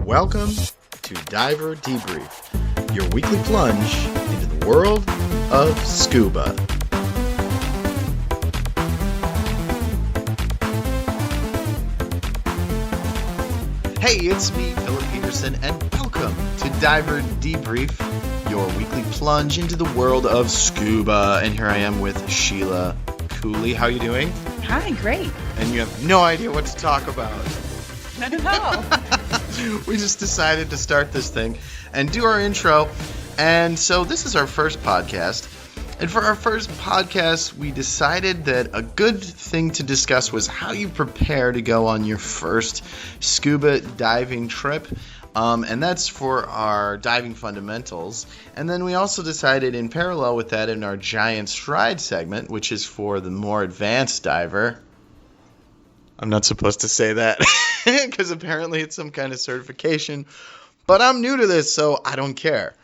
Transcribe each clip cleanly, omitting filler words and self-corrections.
Welcome to Diver Debrief, your weekly plunge into the world of scuba. Hey, it's me, Philip Peterson, and welcome to Diver Debrief, your weekly plunge into the world of scuba. And here I am with Sheila Cooley. How are you doing? Hi, great. And you have no idea what to talk about. Not at all. We just decided to start this thing and do our intro. And so this is our first podcast. And for our first podcast, we decided that a good thing to discuss was how you prepare to go on your first scuba diving trip. And that's for our diving fundamentals. And then we also decided in parallel with that in our giant stride segment, which is for the more advanced diver. I'm not supposed to say that because apparently it's some kind of certification. But I'm new to this, so I don't care.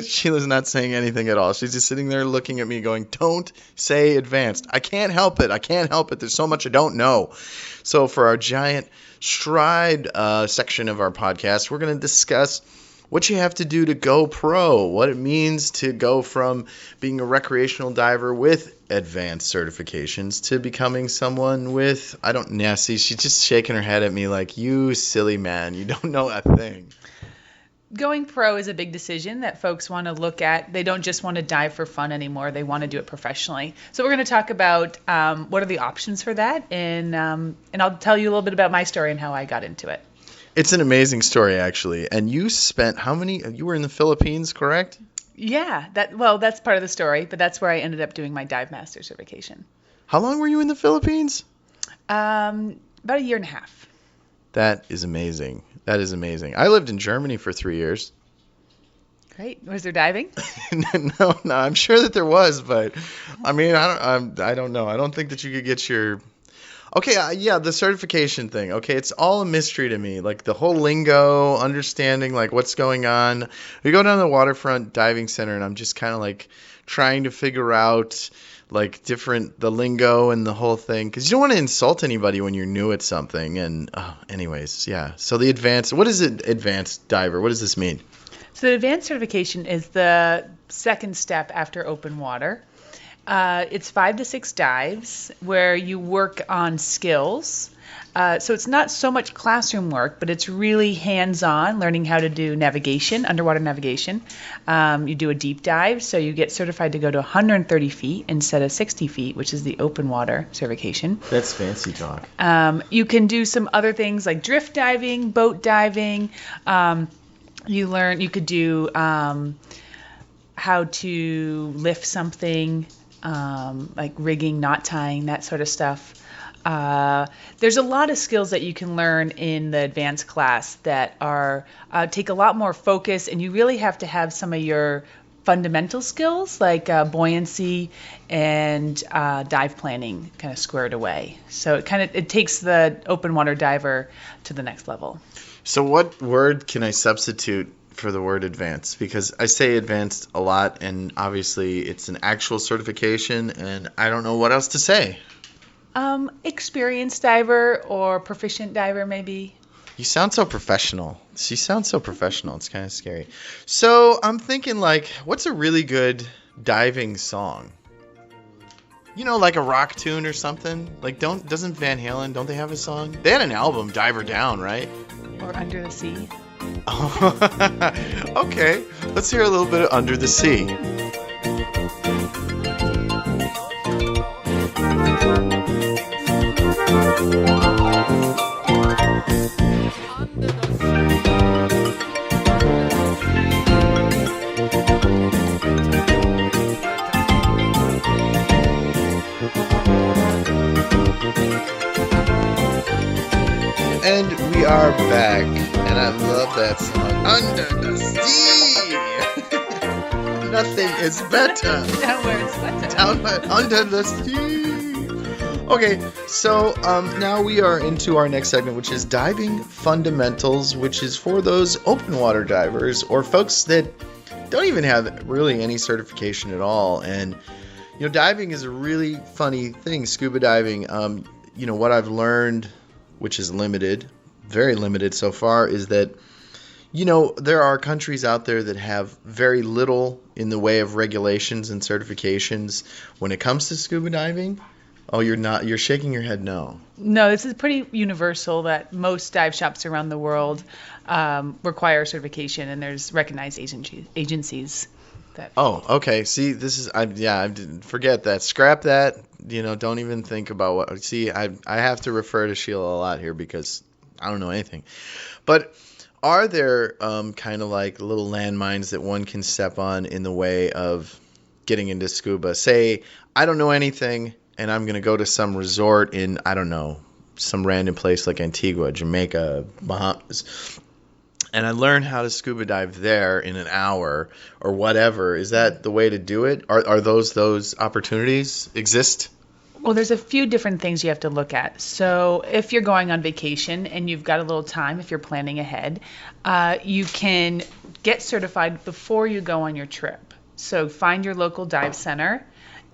Sheila's not saying anything at all. She's just sitting there looking at me going, don't say advanced. I can't help it. There's so much I don't know. So for our giant stride section of our podcast, we're going to discuss what you have to do to go pro, what it means to go from being a recreational diver with advanced certifications to becoming someone with, see, she's just shaking her head at me like, you silly man, you don't know a thing. Going pro is a big decision that folks want to look at. They don't just want to dive for fun anymore. They want to do it professionally. So we're going to talk about what are the options for that, and I'll tell you a little bit about my story and how I got into it. It's an amazing story, actually. And you spent you were in the Philippines, correct? Yeah, that's part of the story, but that's where I ended up doing my dive master certification. How long were you in the Philippines? About a year and a half. That is amazing. I lived in Germany for 3 years. Great. Was there diving? No, I'm sure that there was, but I mean, I don't know. I don't think that you could get your... Okay, yeah, the certification thing. Okay, it's all a mystery to me. Like the whole lingo, understanding like what's going on. We go down to the waterfront diving center, and I'm just kind of like trying to figure out like the lingo and the whole thing, because you don't want to insult anybody when you're new at something. And anyways, yeah. So what is it, advanced diver? What does this mean? So the advanced certification is the second step after open water. It's 5 to 6 dives where you work on skills. So it's not so much classroom work, but it's really hands-on, learning how to do navigation, underwater navigation. You do a deep dive, so you get certified to go to 130 feet instead of 60 feet, which is the open water certification. That's fancy talk. You can do some other things like drift diving, boat diving. You could do how to lift something, like rigging, knot tying, that sort of stuff. There's a lot of skills that you can learn in the advanced class that take a lot more focus, and you really have to have some of your fundamental skills like buoyancy and dive planning kind of squared away. So it takes the open water diver to the next level. So what word can I substitute for the word advanced? Because I say advanced a lot, and obviously it's an actual certification, and I don't know what else to say. Experienced diver or proficient diver, maybe. You sound so professional. She sounds so professional. It's kind of scary. So I'm thinking, like, what's a really good diving song? You know, like a rock tune or something? Like, doesn't Van Halen, don't they have a song? They had an album, Diver Down, right? Or Under the Sea. Okay, let's hear a little bit of Under the Sea. And we are back, and I love that song, Under the Sea. Nothing is better. Down where it's better. Under the sea. Okay, so now we are into our next segment, which is diving fundamentals, which is for those open water divers or folks that don't even have really any certification at all. And you know, diving is a really funny thing. Scuba diving. what I've learned, which is limited, very limited so far, is that there are countries out there that have very little in the way of regulations and certifications when it comes to scuba diving. Oh, you're shaking your head no. No, this is pretty universal that most dive shops around the world require certification, and there's recognized agencies that. Oh, okay. See, this is I didn't forget that. Scrap that. Don't even think about what. See, I have to refer to Sheila a lot here because I don't know anything. But are there kind of like little landmines that one can step on in the way of getting into scuba? Say, I don't know anything, and I'm going to go to some resort in, I don't know, some random place like Antigua, Jamaica, Bahamas, and I learn how to scuba dive there in an hour or whatever. Is that the way to do it? Are those opportunities exist? Well, there's a few different things you have to look at. So if you're going on vacation and you've got a little time, if you're planning ahead, you can get certified before you go on your trip. So find your local dive center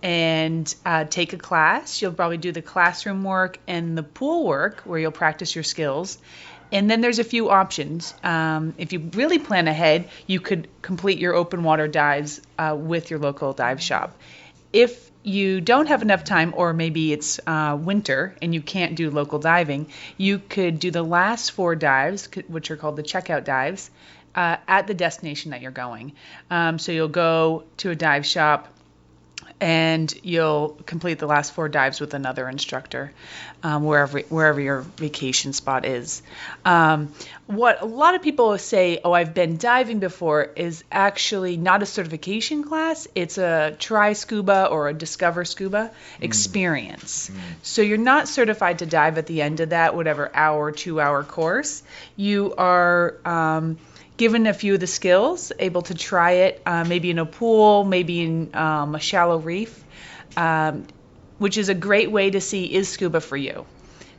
and take a class. You'll probably do the classroom work and the pool work where you'll practice your skills. And then there's a few options. If you really plan ahead, you could complete your open water dives with your local dive shop. If you don't have enough time, or maybe it's winter and you can't do local diving, you could do the last 4 dives, which are called the checkout dives, at the destination that you're going. So you'll go to a dive shop and you'll complete the last 4 dives with another instructor, wherever your vacation spot is. What a lot of people say, oh, I've been diving before, is actually not a certification class. It's a try scuba or a discover scuba experience. So you're not certified to dive at the end of that, whatever 2-hour course. You are given a few of the skills, able to try it, maybe in a pool, maybe in a shallow reef, which is a great way to see, is scuba for you?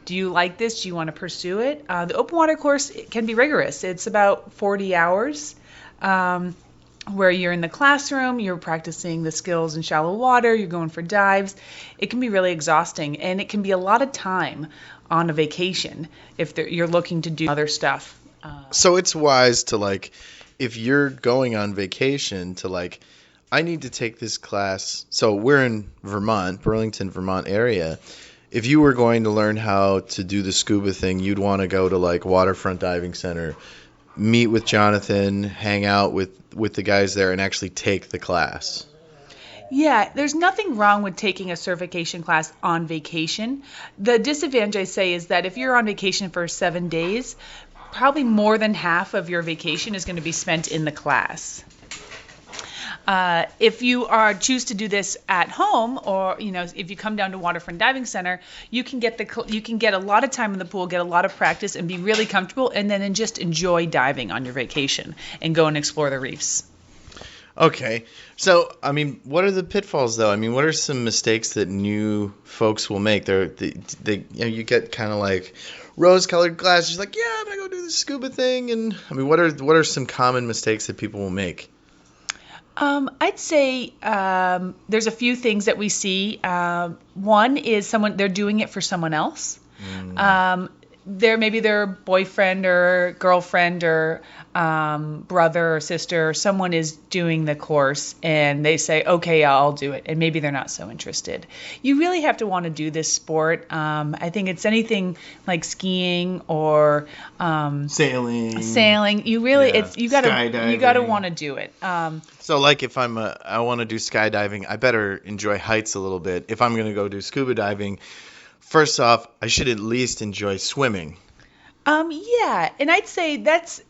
Do you like this? Do you want to pursue it? The open water course can be rigorous. It's about 40 hours where you're in the classroom, you're practicing the skills in shallow water, you're going for dives. It can be really exhausting, and it can be a lot of time on a vacation if you're looking to do other stuff. So it's wise to, if you're going on vacation, to I need to take this class. So we're in Vermont, Burlington, Vermont area. If you were going to learn how to do the scuba thing, you'd want to go to Waterfront Diving Center, meet with Jonathan, hang out with the guys there, and actually take the class. Yeah, there's nothing wrong with taking a certification class on vacation. The disadvantage, I say, is that if you're on vacation for 7 days, probably more than half of your vacation is going to be spent in the class. If you choose to do this at home, or if you come down to Waterfront Diving Center, you can get a lot of time in the pool, get a lot of practice, and be really comfortable, and then just enjoy diving on your vacation and go and explore the reefs. Okay, so what are the pitfalls though? What are some mistakes that new folks will make? You get kind of rose-colored glasses, I'm gonna go do the scuba thing, and what are some common mistakes that people will make? I'd say there's a few things that we see. One is they're doing it for someone else. Maybe their boyfriend or girlfriend or brother or sister or someone is doing the course, and they say, okay, I'll do it, and maybe they're not so interested. You really have to want to do this sport. I think it's anything like skiing or sailing. You really you gotta want to do it. So if I want to do skydiving, I better enjoy heights a little bit. If I'm gonna go do scuba diving, first off, I should at least enjoy swimming. Yeah, and I'd say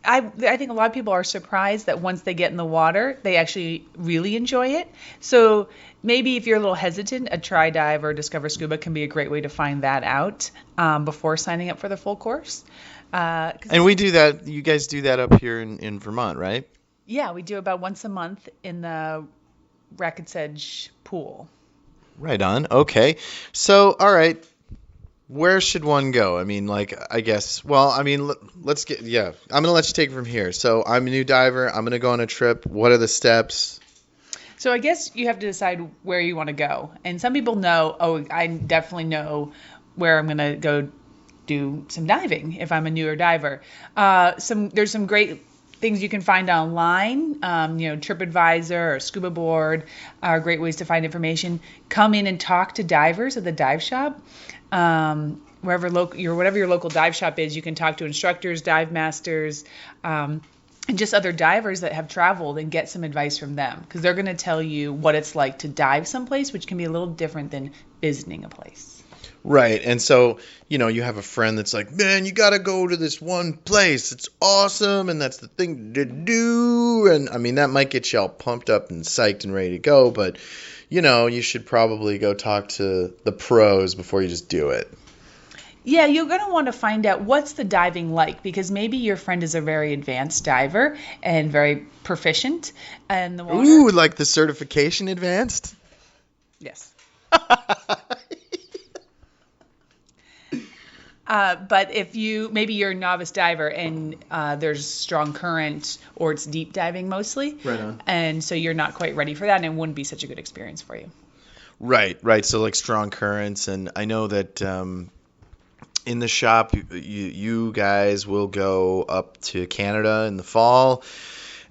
I think a lot of people are surprised that once they get in the water, they actually really enjoy it. So maybe if you're a little hesitant, a try dive or discover scuba can be a great way to find that out before signing up for the full course. And we do that. You guys do that up here in Vermont, right? Yeah, we do about once a month in the Rackets Edge pool. Right on. Okay. So, all right. Where should one go? I guess, let's get, I'm going to let you take it from here. So I'm a new diver. I'm going to go on a trip. What are the steps? So I guess you have to decide where you want to go. And some people know, I definitely know where I'm going to go do some diving if I'm a newer diver. There's some great things you can find online. TripAdvisor or Scuba Board are great ways to find information. Come in and talk to divers at the dive shop. Whatever your local dive shop is, you can talk to instructors, dive masters, and just other divers that have traveled and get some advice from them, because they're going to tell you what it's like to dive someplace, which can be a little different than visiting a place. Right. And so, you have a friend that's like, man, you got to go to this one place. It's awesome. And that's the thing to do. And I mean, that might get you all pumped up and psyched and ready to go. But, you should probably go talk to the pros before you just do it. Yeah, you're going to want to find out what's the diving like, because maybe your friend is a very advanced diver and very proficient in the water. Ooh, like the certification advanced? Yes. But if maybe you're a novice diver and there's strong current, or it's deep diving mostly. Right on. And so you're not quite ready for that, and it wouldn't be such a good experience for you. Right. So like strong currents. And I know that in the shop, you guys will go up to Canada in the fall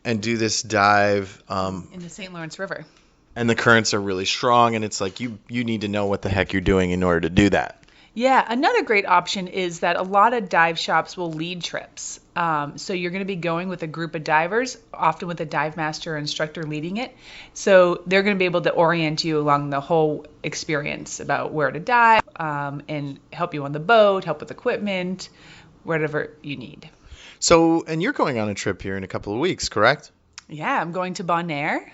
and do this dive. In the St. Lawrence River. And the currents are really strong, and it's like you need to know what the heck you're doing in order to do that. Yeah, another great option is that a lot of dive shops will lead trips. So you're going to be going with a group of divers, often with a dive master or instructor leading it. So they're going to be able to orient you along the whole experience about where to dive, and help you on the boat, help with equipment, whatever you need. So, and you're going on a trip here in a couple of weeks, correct? Yeah, I'm going to Bonaire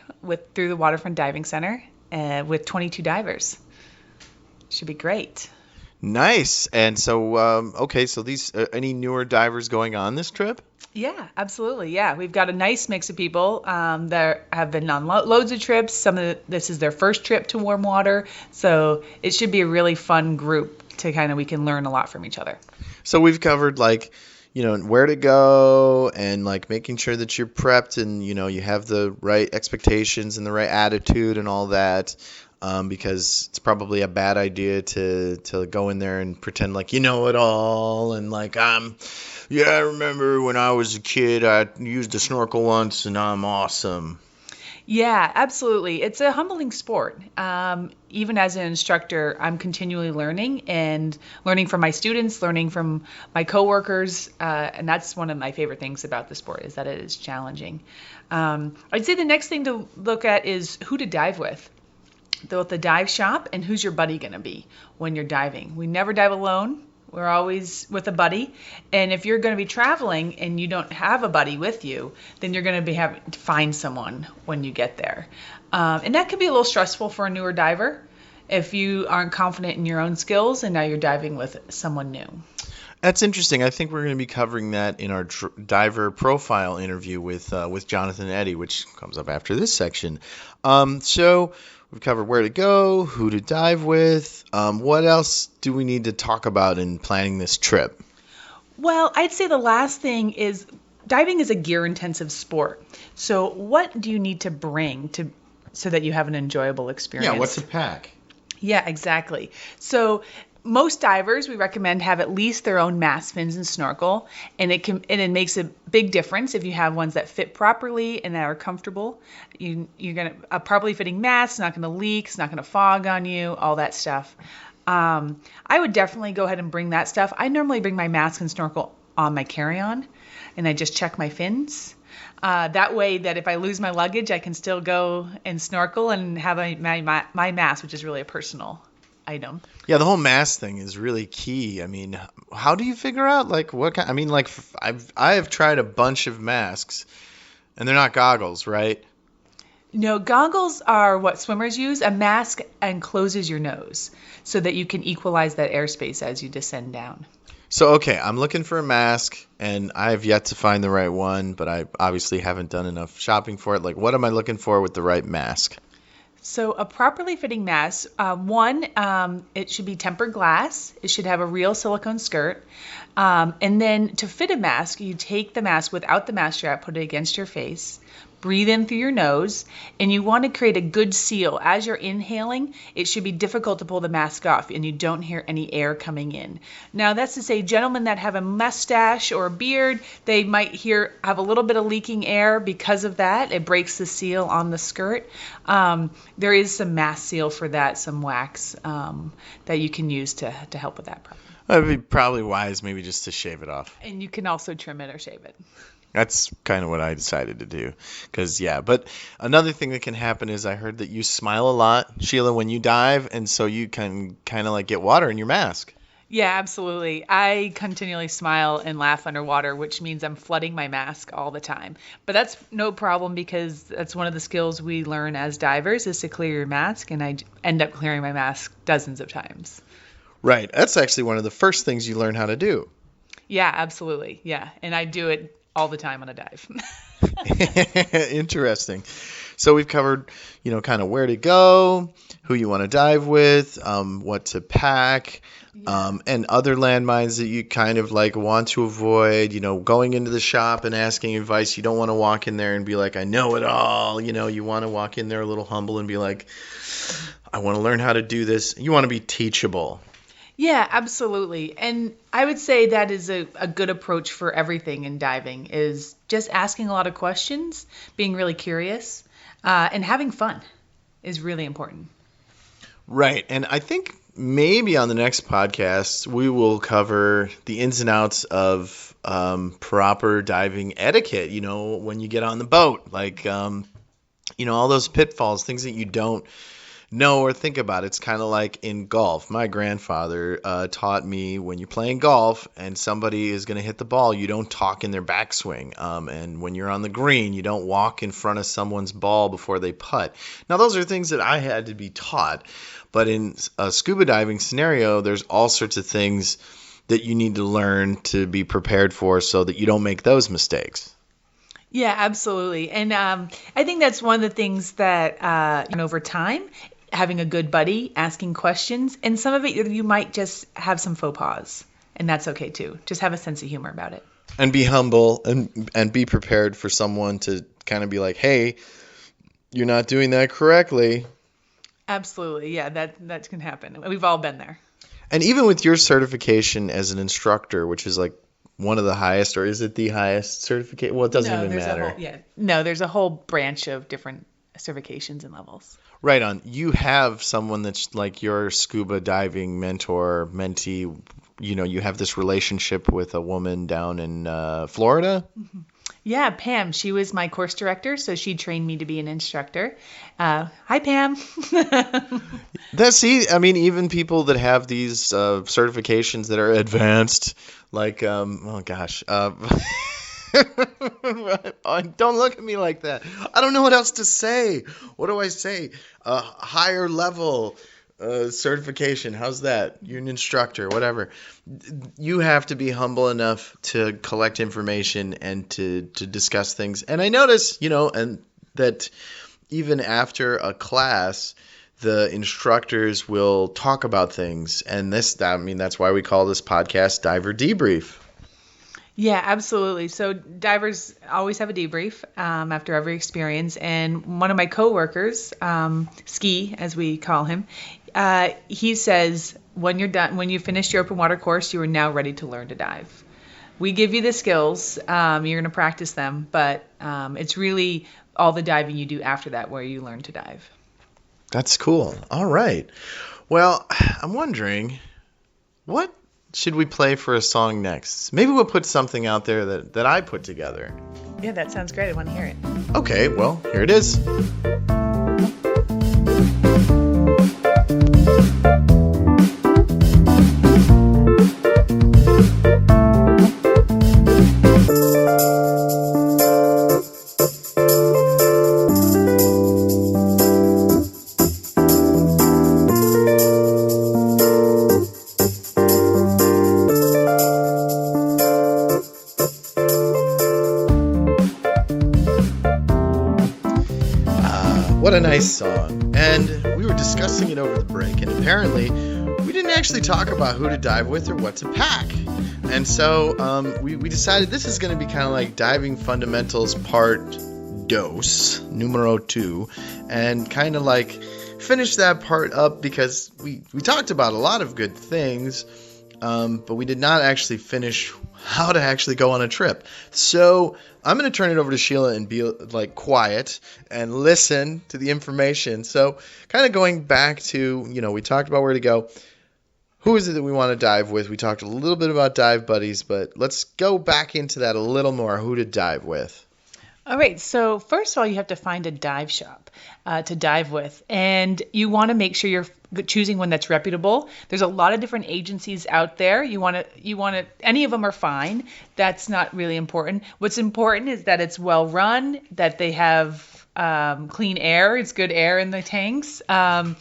through the Waterfront Diving Center with 22 divers. Should be great. Nice. And so, so these any newer divers going on this trip? Yeah, absolutely. Yeah, we've got a nice mix of people that have been on loads of trips. This is their first trip to warm water, so it should be a really fun group to we can learn a lot from each other. So we've covered where to go, and making sure that you're prepped and you have the right expectations and the right attitude and all that. Because it's probably a bad idea to go in there and pretend like you know it all and I remember when I was a kid I used a snorkel once and I'm awesome. Yeah, absolutely. It's a humbling sport. Even as an instructor, I'm continually learning from my students, learning from my coworkers, and that's one of my favorite things about the sport, is that it is challenging. I'd say the next thing to look at is who to dive with. At the dive shop, and who's your buddy going to be when you're diving. We never dive alone. We're always with a buddy. And if you're going to be traveling and you don't have a buddy with you, then you're going to be having to find someone when you get there. And that can be a little stressful for a newer diver if you aren't confident in your own skills and now you're diving with someone new. That's interesting. I think we're going to be covering that in our diver profile interview with Jonathan Eddy, which comes up after this section. So we've covered where to go, who to dive with. What else do we need to talk about in planning this trip? Well, I'd say the last thing is diving is a gear-intensive sport. So what do you need to bring so that you have an enjoyable experience? Yeah, what's a pack? Yeah, exactly. So most divers, we recommend, have at least their own mask, fins, and snorkel, and it makes a big difference if you have ones that fit properly and that are comfortable. You're gonna a properly fitting mask, it's not gonna leak, it's not gonna fog on you, all that stuff. I would definitely go ahead and bring that stuff. I normally bring my mask and snorkel on my carry-on, and I just check my fins. That way that if I lose my luggage, I can still go and snorkel and have my mask, which is really a personal item. Yeah, the whole mask thing is really key. I mean, how do you figure out what kind? I mean, I have tried a bunch of masks, and they're not goggles, right? No, goggles are what swimmers use. A mask encloses your nose so that you can equalize that airspace as you descend down. So, okay, I'm looking for a mask, and I have yet to find the right one, but I obviously haven't done enough shopping for it. What am I looking for with the right mask? So a properly fitting mask, it should be tempered glass. It should have a real silicone skirt. And then to fit a mask, you take the mask without the mask strap, put it against your face, breathe in through your nose, and you want to create a good seal. As you're inhaling, it should be difficult to pull the mask off, and you don't hear any air coming in. Now, that's to say, gentlemen that have a mustache or a beard, they might have a little bit of leaking air because of that. It breaks the seal on the skirt. There is some mask seal for that, some wax that you can use to help with that problem. It'd be probably wise maybe just to shave it off. And you can also trim it or shave it. That's kind of what I decided to do. But another thing that can happen is I heard that you smile a lot, Sheila, when you dive, and so you can kind of like get water in your mask. Yeah, absolutely. I continually smile and laugh underwater, which means I'm flooding my mask all the time. But that's no problem because that's one of the skills we learn as divers is to clear your mask, and I end up clearing my mask dozens of times. Right. That's actually one of the first things you learn how to do. Yeah, absolutely. Yeah, and I do it all the time on a dive. Interesting. So we've covered, kind of where to go, who you want to dive with, what to pack, and other landmines that you kind of like want to avoid, going into the shop and asking advice. You don't want to walk in there and be like, I know it all. You want to walk in there a little humble and be like, I want to learn how to do this. You want to be teachable. Yeah, absolutely. And I would say that is a good approach for everything in diving is just asking a lot of questions, being really curious, and having fun is really important. Right. And I think maybe on the next podcast, we will cover the ins and outs of proper diving etiquette, when you get on the boat, like, all those pitfalls, things that you don't know or think about. It's kind of like in golf. My grandfather taught me when you're playing golf and somebody is going to hit the ball, you don't talk in their backswing. And when you're on the green, you don't walk in front of someone's ball before they putt. Now, those are things that I had to be taught. But in a scuba diving scenario, there's all sorts of things that you need to learn to be prepared for so that you don't make those mistakes. Yeah, absolutely. And I think that's one of the things that over time, having a good buddy, asking questions, and some of it you might just have some faux pas, and that's okay too. Just have a sense of humor about it. And be humble and be prepared for someone to kind of be like, hey, you're not doing that correctly. Absolutely. Yeah, that can happen. We've all been there. And even with your certification as an instructor, which is like one of the highest, or is it the highest certificate? Well, it doesn't even matter. There's a whole branch of different certifications and levels. Right on. You have someone that's like your scuba diving mentor, mentee. You have this relationship with a woman down in Florida. Mm-hmm. Yeah, Pam. She was my course director, so she trained me to be an instructor. Hi, Pam. Even people that have these certifications that are advanced, like, oh gosh. Don't look at me like that. I don't know what else to say. What do I say? Higher level certification. How's that? You're an instructor, whatever. You have to be humble enough to collect information and to discuss things. And I notice, and that even after a class, the instructors will talk about things. And that's why we call this podcast Diver Debrief. Yeah, absolutely. So divers always have a debrief after every experience. And one of my coworkers, Ski, as we call him, he says, when you're done, when you finished your open water course, you are now ready to learn to dive. We give you the skills. You're going to practice them, but it's really all the diving you do after that where you learn to dive. That's cool. All right. Well, I'm wondering, what should we play for a song next? Maybe we'll put something out there that I put together. Yeah, that sounds great. I want to hear it. Okay, well, here it is. What a nice song. And we were discussing it over the break, and apparently we didn't actually talk about who to dive with or what to pack. And so we decided this is going to be kind of like Diving Fundamentals Part dos, numero 2, and kind of like finish that part up because we talked about a lot of good things, but we did not actually finish how to actually go on a trip. So I'm going to turn it over to Sheila and be like quiet and listen to the information. So kind of going back to, we talked about where to go. Who is it that we want to dive with? We talked a little bit about dive buddies, but let's go back into that a little more. Who to dive with? All right, so first of all, you have to find a dive shop to dive with, and you want to make sure you're choosing one that's reputable. There's a lot of different agencies out there. You want to, any of them are fine. That's not really important. What's important is that it's well run, that they have clean air, it's good air in the tanks, and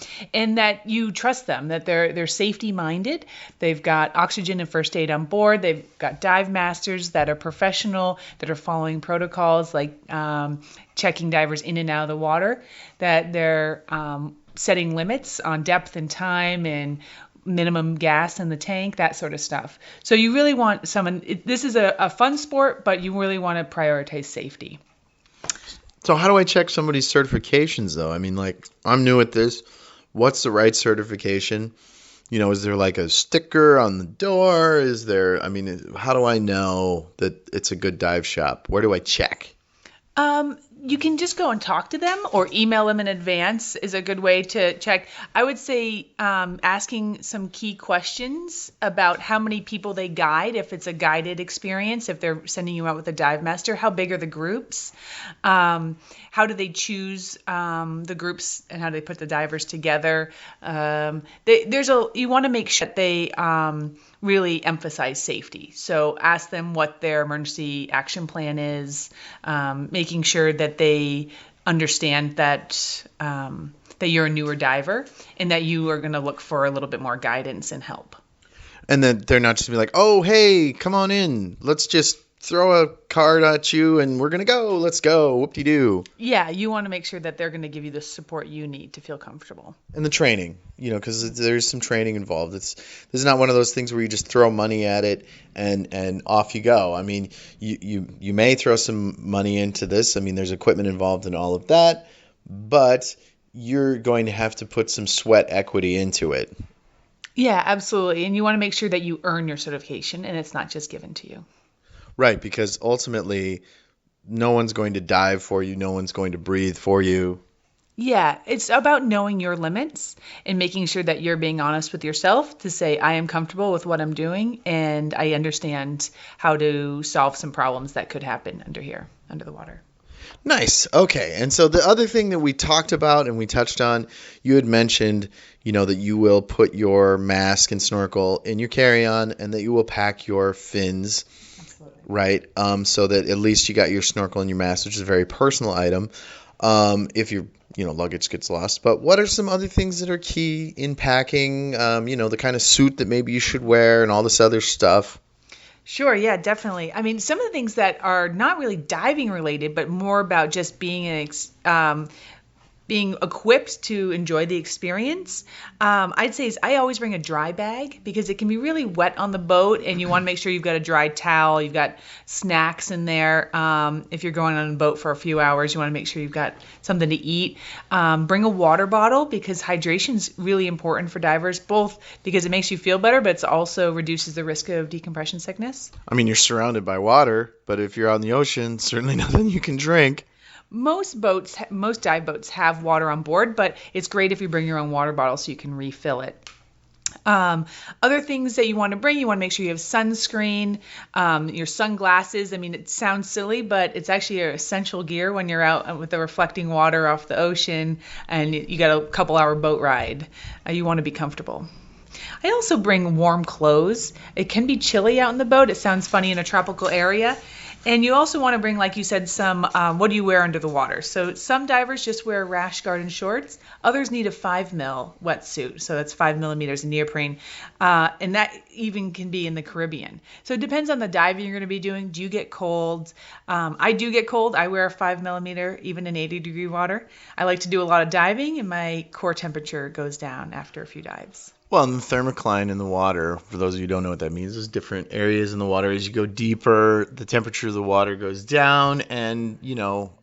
that you trust them, that they're safety minded. They've got oxygen and first aid on board. They've got dive masters that are professional, that are following protocols like checking divers in and out of the water, that they're setting limits on depth and time and minimum gas in the tank, that sort of stuff. So you really want someone, this is a fun sport, but you really want to prioritize safety. So how do I check somebody's certifications, though? I mean, like, I'm new at this. What's the right certification? Is there like a sticker on the door? How do I know that it's a good dive shop? Where do I check? You can just go and talk to them or email them in advance is a good way to check. I would say asking some key questions about how many people they guide, if it's a guided experience, if they're sending you out with a dive master, how big are the groups, how do they choose the groups and how do they put the divers together. You want to make sure that they really emphasize safety. So ask them what their emergency action plan is, making sure that they understand that that you're a newer diver and that you are going to look for a little bit more guidance and help. And then they're not just be like, oh, hey, come on in. Let's just throw a card at you and we're going to go. Let's go. Whoop-de-doo. Yeah, you want to make sure that they're going to give you the support you need to feel comfortable. And the training, because there's some training involved. This is not one of those things where you just throw money at it and off you go. I mean, you may throw some money into this. I mean, there's equipment involved in all of that, but you're going to have to put some sweat equity into it. Yeah, absolutely. And you want to make sure that you earn your certification and it's not just given to you. Right, because ultimately, no one's going to dive for you. No one's going to breathe for you. Yeah, it's about knowing your limits and making sure that you're being honest with yourself to say, I am comfortable with what I'm doing and I understand how to solve some problems that could happen under the water. Nice. Okay. And so the other thing that we talked about and we touched on, you had mentioned, that you will put your mask and snorkel in your carry-on and that you will pack your fins. Absolutely. Right. So that at least you got your snorkel and your mask, which is a very personal item. If your luggage gets lost. But what are some other things that are key in packing? The kind of suit that maybe you should wear and all this other stuff. Sure, yeah, definitely. I mean, some of the things that are not really diving related, but more about just being equipped to enjoy the experience, I'd say is I always bring a dry bag because it can be really wet on the boat and you want to make sure you've got a dry towel, you've got snacks in there. If you're going on a boat for a few hours, you want to make sure you've got something to eat. Bring a water bottle because hydration is really important for divers, both because it makes you feel better, but it also reduces the risk of decompression sickness. I mean, you're surrounded by water, but if you're on the ocean, certainly nothing you can drink. Most dive boats have water on board, but it's great if you bring your own water bottle so you can refill it. Other things that you want to bring, you want to make sure you have sunscreen, your sunglasses. I mean, it sounds silly, but it's actually your essential gear when you're out with the reflecting water off the ocean and you got a couple-hour boat ride. You want to be comfortable. I also bring warm clothes. It can be chilly out in the boat. It sounds funny in a tropical area. And you also want to bring, like you said, some, what do you wear under the water? So some divers just wear rash guard and shorts. Others need a 5mm wetsuit. So that's 5 millimeters of neoprene. And that even can be in the Caribbean. So it depends on the diving you're going to be doing. Do you get cold? I do get cold. I wear a 5mm, even in 80-degree water. I like to do a lot of diving, and my core temperature goes down after a few dives. Well, and the thermocline in the water, for those of you who don't know what that means, there's different areas in the water. As you go deeper, the temperature of the water goes down. And,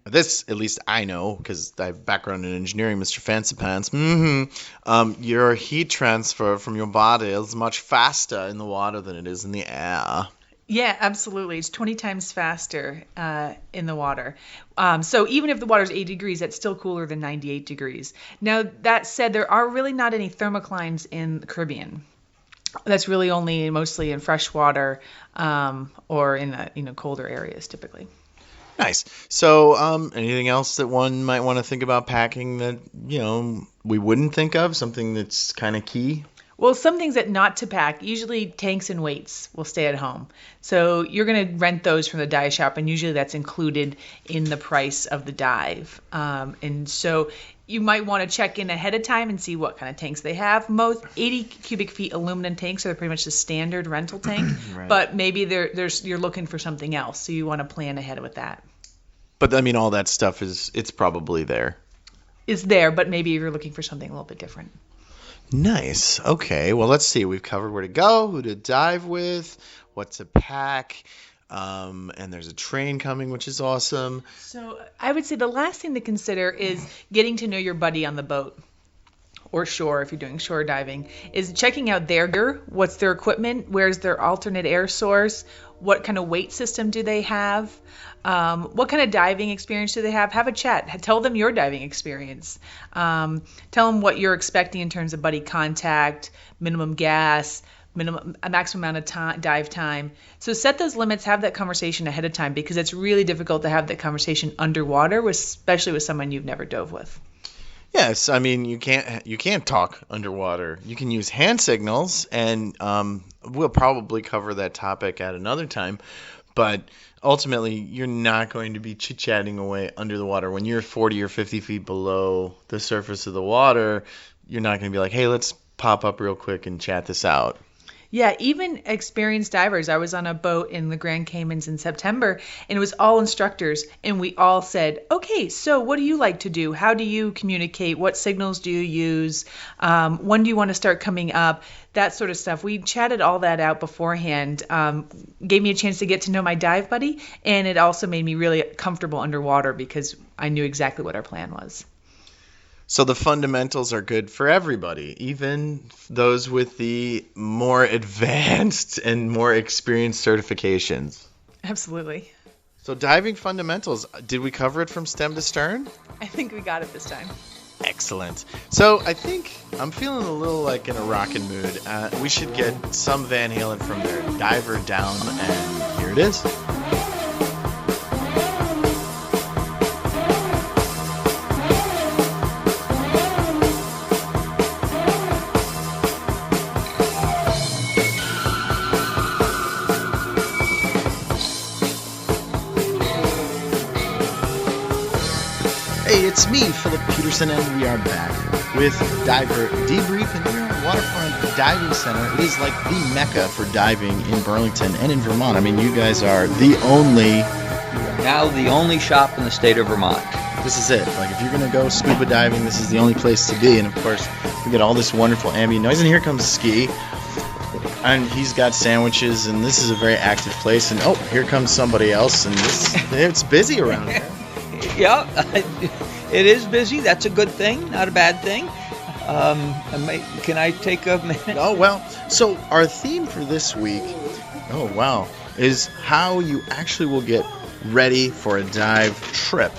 this, at least I know, because I have background in engineering, Mr. Fancy Pants, your heat transfer from your body is much faster in the water than it is in the air. Yeah, absolutely. It's 20 times faster in the water. So even if the water's 80 degrees, that's still cooler than 98 degrees. Now, that said, there are really not any thermoclines in the Caribbean. That's really only mostly in freshwater or in colder areas typically. Nice. So anything else that one might want to think about packing that, we wouldn't think of? Something that's kind of key? Well, some things that not to pack, usually tanks and weights will stay at home. So you're going to rent those from the dive shop, and usually that's included in the price of the dive. And so you might want to check in ahead of time and see what kind of tanks they have. Most 80 cubic feet aluminum tanks are pretty much the standard rental tank, right. But maybe you're looking for something else, so you want to plan ahead with that. But I mean, all that stuff it's probably there. It's there, but maybe you're looking for something a little bit different. Nice. Okay. Well, let's see. We've covered where to go, who to dive with, what to pack, and there's a train coming, which is awesome. So I would say the last thing to consider is getting to know your buddy on the boat or shore, if you're doing shore diving, is checking out their gear. What's their equipment? Where's their alternate air source? What kind of weight system do they have? What kind of diving experience do they have? Have a chat. Tell them your diving experience. Tell them what you're expecting in terms of buddy contact, minimum gas, a maximum amount of dive time. So set those limits, have that conversation ahead of time, because it's really difficult to have that conversation underwater, especially with someone you've never dove with. Yes, I mean, you can't talk underwater. You can use hand signals, and we'll probably cover that topic at another time. But ultimately, you're not going to be chit-chatting away under the water. When you're 40 or 50 feet below the surface of the water, you're not going to be like, hey, let's pop up real quick and chat this out. Yeah, even experienced divers. I was on a boat in the Grand Caymans in September, and it was all instructors, and we all said, okay, so what do you like to do? How do you communicate? What signals do you use? When do you want to start coming up? That sort of stuff. We chatted all that out beforehand, gave me a chance to get to know my dive buddy, and it also made me really comfortable underwater because I knew exactly what our plan was. So the fundamentals are good for everybody, even those with the more advanced and more experienced certifications. Absolutely. So diving fundamentals, did we cover it from stem to stern? I think we got it this time. Excellent. So I think I'm feeling a little like in a rockin' mood. We should get some Van Halen from their Diver Down, and here it is. It's me, Philip Peterson, and we are back with Diver Debrief, and here at Waterfront Diving Center. It is like the mecca for diving in Burlington and in Vermont. I mean, you guys are now the only shop in the state of Vermont. This is it. Like, if you're going to go scuba diving, this is the only place to be. And, of course, we get all this wonderful ambient noise. And here comes Ski. And he's got sandwiches, and this is a very active place. And, oh, here comes somebody else, and it's busy around here. Yeah, it is busy. That's a good thing, not a bad thing. Can I take a minute? Oh, well, so our theme for this week, is how you actually will get ready for a dive trip.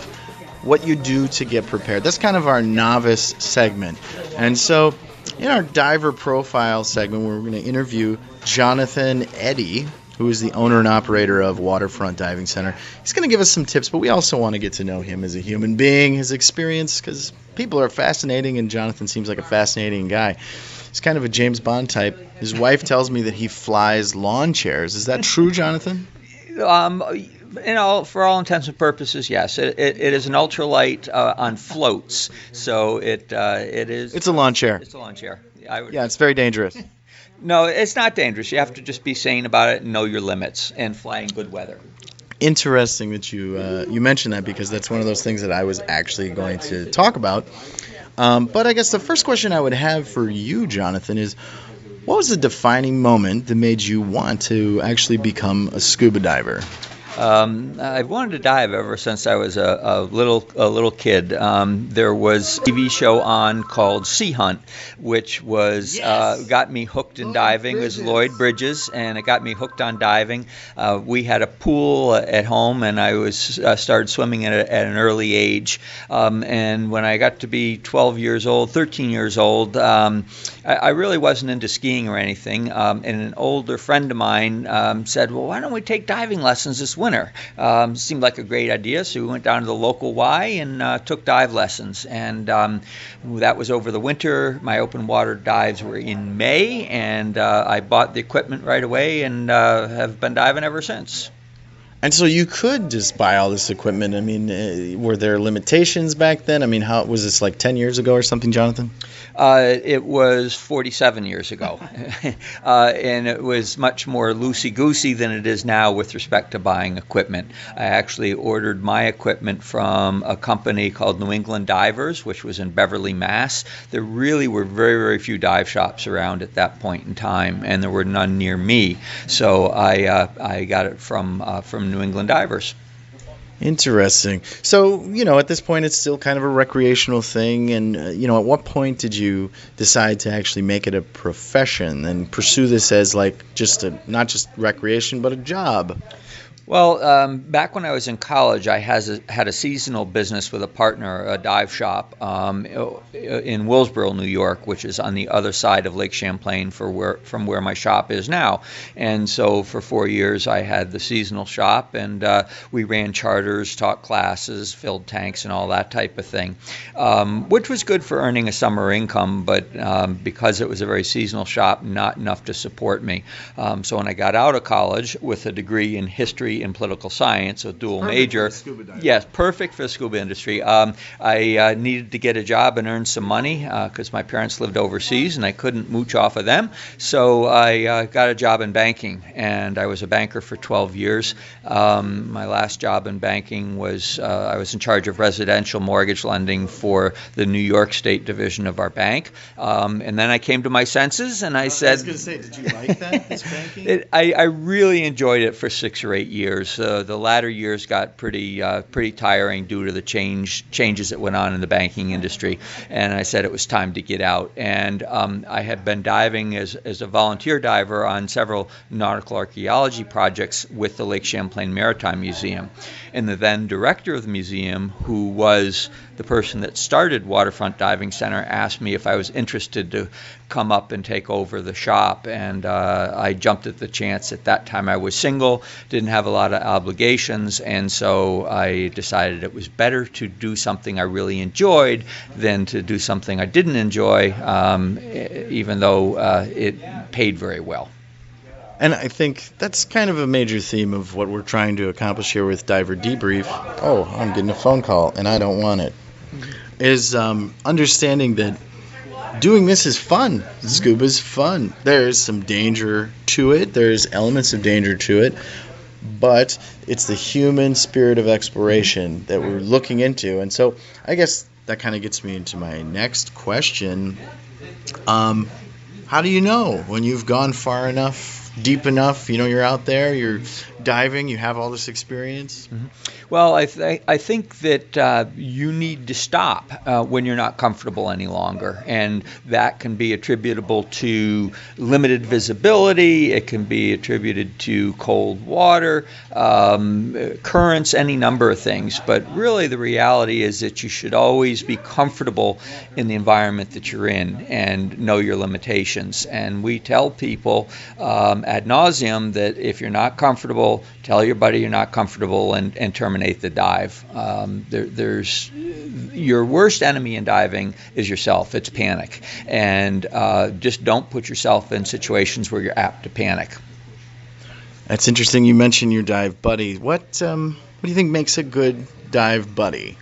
What you do to get prepared. That's kind of our novice segment. And so in our diver profile segment, we're going to interview Jonathan Eddy, who is the owner and operator of Waterfront Diving Center. He's going to give us some tips, but we also want to get to know him as a human being, his experience, because people are fascinating, and Jonathan seems like a fascinating guy. He's kind of a James Bond type. His wife tells me that he flies lawn chairs. Is that true, Jonathan? For all intents and purposes, yes. It is an ultralight on floats, so it is. It's a lawn chair. It's a lawn chair. It's very dangerous. No, it's not dangerous. You have to just be sane about it and know your limits and fly in good weather. Interesting that you mentioned that, because that's one of those things that I was actually going to talk about. But I guess the first question I would have for you, Jonathan, is what was the defining moment that made you want to actually become a scuba diver? I've wanted to dive ever since I was a little kid. There was a TV show on called Sea Hunt, which was got me hooked in diving. It was Lloyd Bridges, and it got me hooked on diving. We had a pool at home, and I started swimming at an early age. And when I got to be 13 years old, I really wasn't into skiing or anything. And an older friend of mine said, "Well, why don't we take diving lessons this winter?" Seemed like a great idea, so we went down to the local Y and took dive lessons. And that was over the winter. My open water dives were in May, and I bought the equipment right away and have been diving ever since. And so you could just buy all this equipment. I mean, were there limitations back then? I mean, how was this, like 10 years ago or something, Jonathan? It was 47 years ago, and it was much more loosey-goosey than it is now with respect to buying equipment. I actually ordered my equipment from a company called New England Divers, which was in Beverly, Mass. There really were very, very few dive shops around at that point in time, and there were none near me. So I got it from New England Divers. Interesting. So, at this point, it's still kind of a recreational thing. And, at what point did you decide to actually make it a profession and pursue this as like not just recreation, but a job? Well, back when I was in college, I had a seasonal business with a partner, a dive shop in Willsboro, New York, which is on the other side of Lake Champlain from where my shop is now. And so for 4 years, I had the seasonal shop, and we ran charters, taught classes, filled tanks, and all that type of thing, which was good for earning a summer income, but because it was a very seasonal shop, not enough to support me. So when I got out of college with a degree in history and political science, a dual major. Yes, perfect for the scuba industry. I needed to get a job and earn some money because my parents lived overseas and I couldn't mooch off of them. So I got a job in banking, and I was a banker for 12 years. My last job in banking was I was in charge of residential mortgage lending for the New York State division of our bank. And then I came to my senses and I said... I was going to say, did you like that, this banking? I really enjoyed it for 6 or 8 years. The latter years got pretty tiring due to the changes that went on in the banking industry, and I said it was time to get out. And I had been diving as a volunteer diver on several nautical archaeology projects with the Lake Champlain Maritime Museum. And the then director of the museum, who was the person that started Waterfront Diving Center, asked me if I was interested to come up and take over the shop, and I jumped at the chance. At that time I was single, didn't have a lot of obligations, and so I decided it was better to do something I really enjoyed than to do something I didn't enjoy, even though it paid very well. And I think that's kind of a major theme of what we're trying to accomplish here with Diver Debrief. Oh, I'm getting a phone call, and I don't want it. Is understanding that doing this is fun. Scuba's fun. There's some danger to it. There's elements of danger to it. But it's the human spirit of exploration that we're looking into. And so I guess that kind of gets me into my next question. How do you know when you've gone far enough, deep enough, you're out there, you're diving, you have all this experience? Mm-hmm. Well, I think that you need to stop when you're not comfortable any longer, and that can be attributable to limited visibility. It can be attributed to cold water, currents, any number of things. But really, the reality is that you should always be comfortable in the environment that you're in and know your limitations. And we tell people ad nauseum that if you're not comfortable, tell your buddy you're not comfortable and terminate the dive. There's your worst enemy in diving is yourself. It's panic, and just don't put yourself in situations where you're apt to panic. That's interesting. You mentioned your dive buddy. What do you think makes a good dive buddy?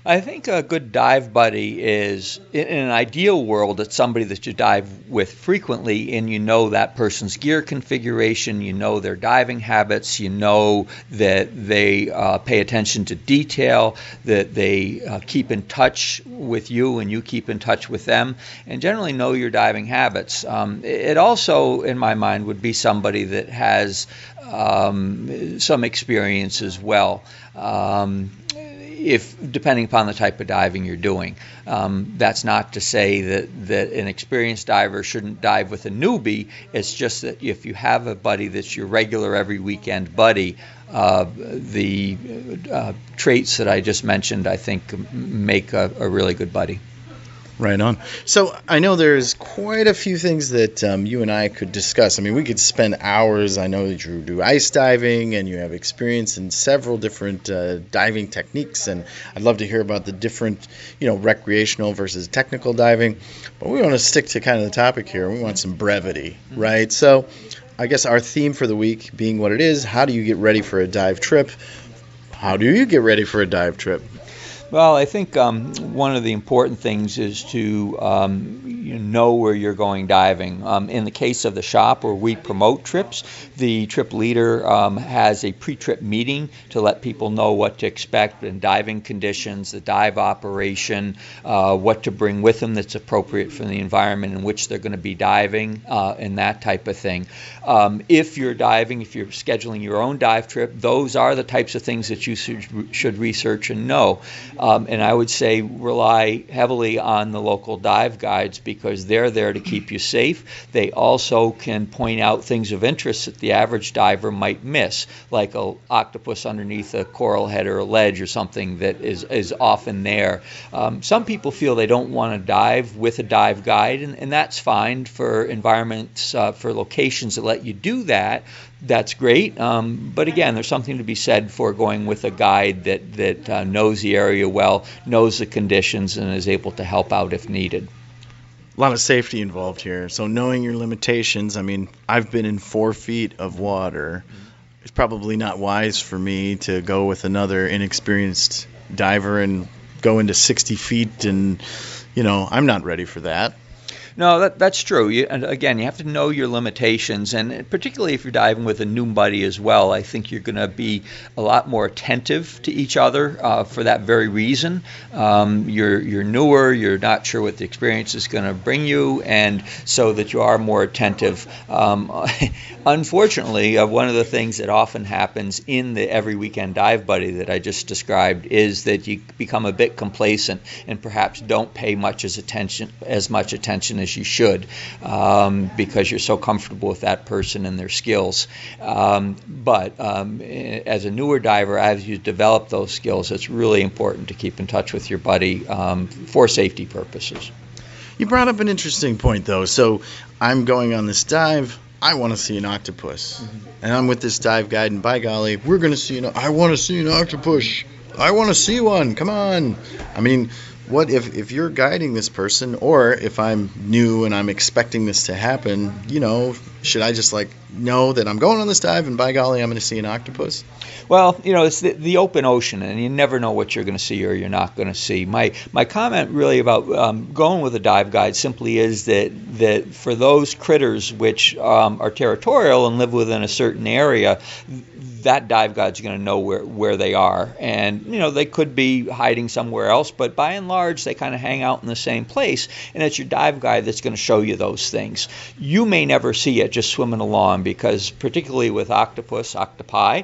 I think a good dive buddy is, in an ideal world, it's somebody that you dive with frequently, and you know that person's gear configuration, you know their diving habits, you know that they pay attention to detail, that they keep in touch with you and you keep in touch with them, and generally know your diving habits. It also, in my mind, would be somebody that has some experience as well. If depending upon the type of diving you're doing. That's not to say that an experienced diver shouldn't dive with a newbie. It's just that if you have a buddy that's your regular every weekend buddy, the traits that I just mentioned, I think, make a really good buddy. Right on. So I know there's quite a few things that you and I could discuss. I mean, we could spend hours. I know that you do ice diving and you have experience in several different diving techniques, and I'd love to hear about the different, recreational versus technical diving. But we want to stick to kind of the topic here. We want some brevity, right? So I guess our theme for the week being what it is, how do you get ready for a dive trip? How do you get ready for a dive trip? Well, I think one of the important things is to know where you're going diving. In the case of the shop where we promote trips, the trip leader has a pre-trip meeting to let people know what to expect in diving conditions, the dive operation, what to bring with them that's appropriate for the environment in which they're going to be diving, and that type of thing. If you're scheduling your own dive trip, those are the types of things that you should research and know. And I would say rely heavily on the local dive guides because they're there to keep you safe. They also can point out things of interest that the average diver might miss, like an octopus underneath a coral head or a ledge or something that is often there. Some people feel they don't want to dive with a dive guide, and that's fine for environments, for locations that let you do that. That's great, but again, there's something to be said for going with a guide that knows the area well, knows the conditions, and is able to help out if needed. A lot of safety involved here. So knowing your limitations, I mean, I've been in 4 feet of water. It's probably not wise for me to go with another inexperienced diver and go into 60 feet, and, I'm not ready for that. No, that's true. And again, you have to know your limitations, and particularly if you're diving with a new buddy as well, I think you're going to be a lot more attentive to each other for that very reason. You're newer, you're not sure what the experience is going to bring you, and so that you are more attentive. Unfortunately, one of the things that often happens in the every weekend dive buddy that I just described is that you become a bit complacent and perhaps don't pay as much attention as you should because you're so comfortable with that person and their skills. But as a newer diver, as you develop those skills, it's really important to keep in touch with your buddy for safety purposes. You brought up an interesting point, though. So I'm going on this dive. I want to see an octopus. And I'm with this dive guide, and by golly, we're going to see I want to see an octopus. I want to see one. Come on. I mean, what if you're guiding this person, or if I'm new and I'm expecting this to happen, should I just know that I'm going on this dive and by golly I'm going to see an octopus? Well, it's the open ocean, and you never know what you're going to see or you're not going to see. My comment really about going with a dive guide simply is that for those critters which are territorial and live within a certain area, that dive guide's going to know where they are. And, they could be hiding somewhere else, but by and large, they kind of hang out in the same place. And it's your dive guide that's going to show you those things. You may never see it just swimming along because, particularly with octopi,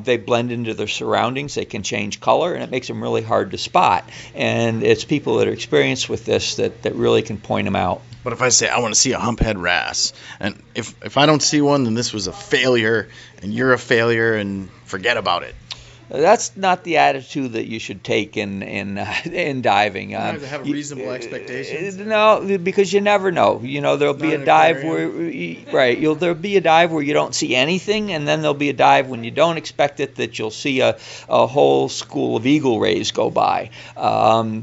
they blend into their surroundings. They can change color, and it makes them really hard to spot. And it's people that are experienced with this that really can point them out. But if I say I want to see a humphead wrasse, and if I don't see one, then this was a failure, and you're a failure, and forget about it. That's not the attitude that you should take in diving. You have to have reasonable expectations. No, because you never know. There'll be a dive there'll be a dive where you don't see anything, and then there'll be a dive when you don't expect it that you'll see a whole school of eagle rays go by.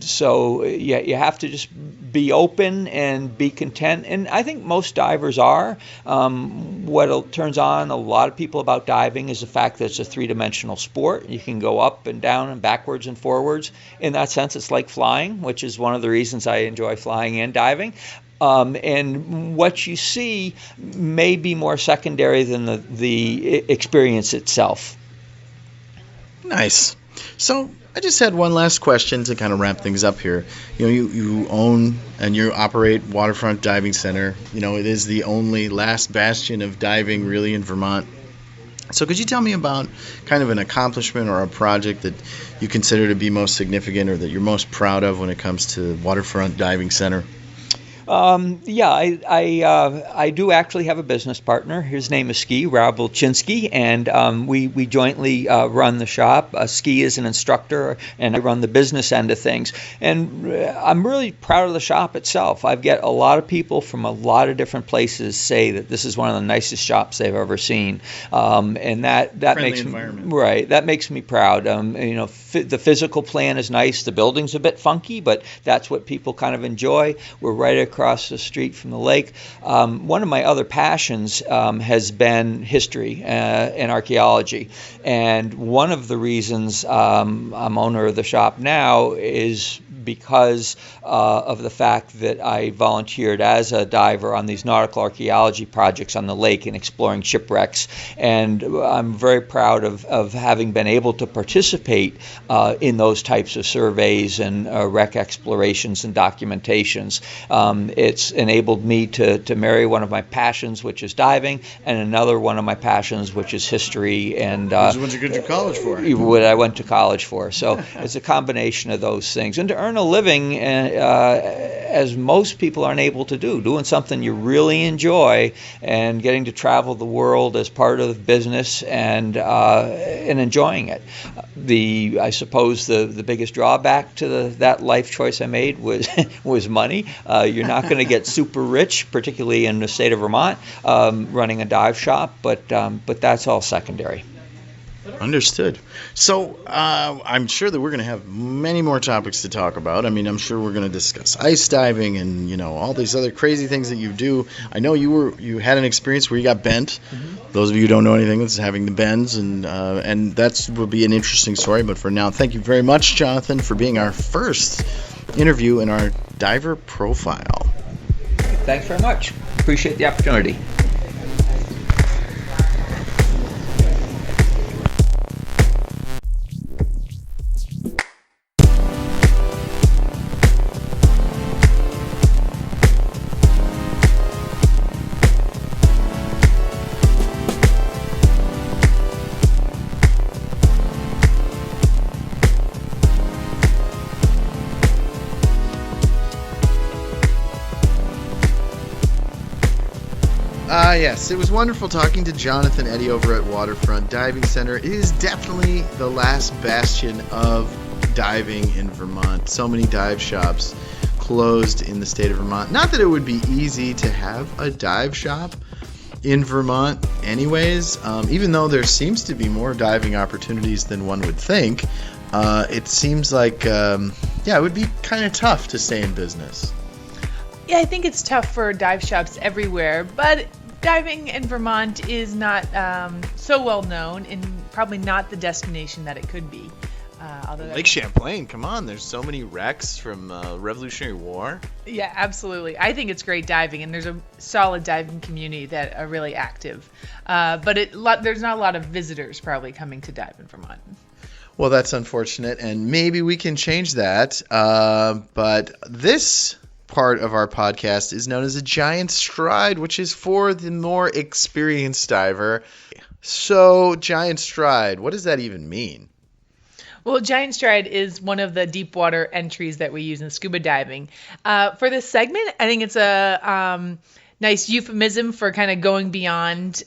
So you have to just be open and be content. And I think most divers are. What turns on a lot of people about diving is the fact that it's a 3-dimensional sport. You can go up and down and backwards and forwards. In that sense, it's like flying, which is one of the reasons I enjoy flying and diving. And what you see may be more secondary than the experience itself. Nice. So I just had one last question to kind of wrap things up here. You own and you operate Waterfront Diving Center. It is the only last bastion of diving really in Vermont. So could you tell me about kind of an accomplishment or a project that you consider to be most significant or that you're most proud of when it comes to Waterfront Diving Center? I do actually have a business partner. His name is Ski, Rob Wilczynski, and we jointly run the shop. Ski is an instructor, and I run the business end of things. And I'm really proud of the shop itself. I've got a lot of people from a lot of different places say that this is one of the nicest shops they've ever seen, and that makes environment. Right. That makes me proud. The physical plan is nice. The building's a bit funky, but that's what people kind of enjoy. We're right across the street from the lake. One of my other passions has been history and archaeology. And one of the reasons I'm owner of the shop now is because of the fact that I volunteered as a diver on these nautical archaeology projects on the lake and exploring shipwrecks. And I'm very proud of having been able to participate in those types of surveys and wreck explorations and documentations. It's enabled me to marry one of my passions, which is diving, and another one of my passions, which is history. And which ones you go to college for? What I went to college for. So it's a combination of those things. And to earn a living, as most people aren't able to do, doing something you really enjoy and getting to travel the world as part of business and enjoying it. I suppose the biggest drawback to that life choice I made was money. You're not going to get super rich, particularly in the state of Vermont, running a dive shop, but that's all secondary. Understood. So I'm sure that we're going to have many more topics to talk about. I mean, I'm sure we're going to discuss ice diving and all these other crazy things that you do. I know you had an experience where you got bent. Mm-hmm. Those of you who don't know anything, it's having the bends, and that will be an interesting story. But for now, thank you very much, Jonathan, for being our first interview in our diver profile. Thanks very much. Appreciate the opportunity. Yes, it was wonderful talking to Jonathan Eddy over at Waterfront Diving Center. It is definitely the last bastion of diving in Vermont. So many dive shops closed in the state of Vermont. Not that it would be easy to have a dive shop in Vermont anyways, even though there seems to be more diving opportunities than one would think. It seems like, it would be kind of tough to stay in business. Yeah, I think it's tough for dive shops everywhere, but diving in Vermont is not so well known and probably not the destination that it could be. Lake Champlain, come on, there's so many wrecks from Revolutionary War. Yeah, absolutely. I think it's great diving, and there's a solid diving community that are really active. But there's not a lot of visitors probably coming to dive in Vermont. Well, that's unfortunate, and maybe we can change that. But this part of our podcast is known as a giant stride, which is for the more experienced diver. So, giant stride, what does that even mean? Well, giant stride is one of the deep water entries that we use in scuba diving. For this segment, I think it's a nice euphemism for kind of going beyond